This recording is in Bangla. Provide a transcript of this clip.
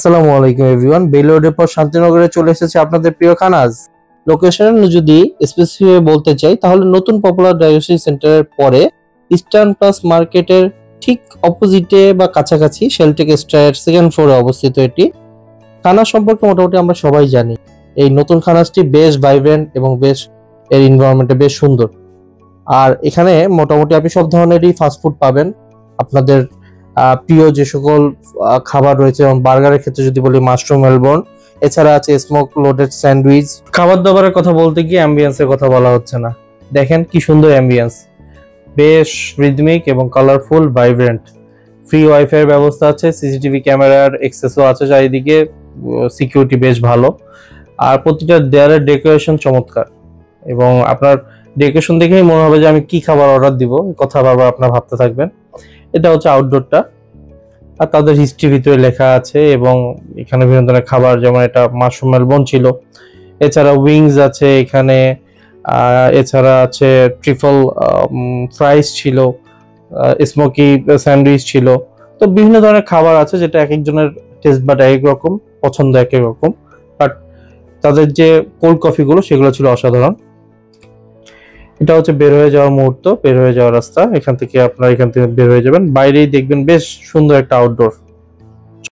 আসসালামু আলাইকুম এভরিওয়ান। বেলোডের পর শান্তিনগরে চলে এসেছে আপনাদের প্রিয় খানাজ। লোকেশন যদি স্পেসিফিক বলতে চাই তাহলে নতুন পপুলার ডায়াগনস্টিক সেন্টারের পরে ইস্টার্ন প্লাস মার্কেটের ঠিক অপোজিটে বা কাছাকাছি শেলটেক স্ট্রায়ের সেকেন্ড ফ্লোরে অবস্থিত এটি। খানা সম্পর্কে মোটামুটি আমরা সবাই জানি। এই নতুন খানাজটি বেশ ভাইব্রেন্ট এবং বেশ এর এনভায়রনমেন্টটা বেশ সুন্দর। আর এখানে মোটামুটি আপনি সব ধরনেরই ফাস্টফুড পাবেন। আপনাদের প্রিয় যে সকল খাবার রয়েছে, যেমন বার্গারের ক্ষেত্রে যদি বলি মাশরুম মেলবোর্ন, এছাড়া আছে স্মোক লোডেড স্যান্ডউইচ। খাবার দাবারের কথা বলতে গিয়ে অ্যাম্বিয়েন্সের কথা বলা হচ্ছে না। দেখেন কি সুন্দর অ্যাম্বিয়েন্স, বেশ রিদমিক এবং কালারফুল ভাইব্রেন্ট। ফ্রি ওয়াইফাই এর ব্যবস্থা আছে, সিসিটিভি ক্যামেরার এক্সেসও আছে চারিদিকে, সিকিউরিটি বেশ ভালো। আর প্রতিটা দেয়ালের ডেকোরেশন চমৎকার এবং আপনার ডেকোরেশন দেখেই মনে হবে যে আমি কি খাবার অর্ডার দিব, এই কথা বারবার আপনার ভাবতে থাকবেন। এটা হচ্ছে আউটডোরটা, আর তাদের হিস্ট্রি ভিতরে লেখা আছে এবং এখানে বিভিন্ন ধরনের খাবার, যেমন এটা মাশরুম মেলবোর্ন ছিল, এছাড়া উইংস আছে এখানে, এছাড়া আছে ট্রিপল ফ্রাইস ছিল, স্মোকি স্যান্ডউইচ ছিল। তো বিভিন্ন ধরনের খাবার আছে, যেটা এক একজনের টেস্ট বাট এক এক রকম, পছন্দ এক এক রকম। বাট তাদের যে কোল্ড কফিগুলো সেগুলো ছিল অসাধারণ। এটা হচ্ছে বের হয়ে যাওয়ার মুহূর্ত, বের হয়ে যাওয়ার রাস্তা। এখান থেকে বের হয়ে যাবেন, বাইরেই দেখবেন বেশ সুন্দর একটা আউটডোর।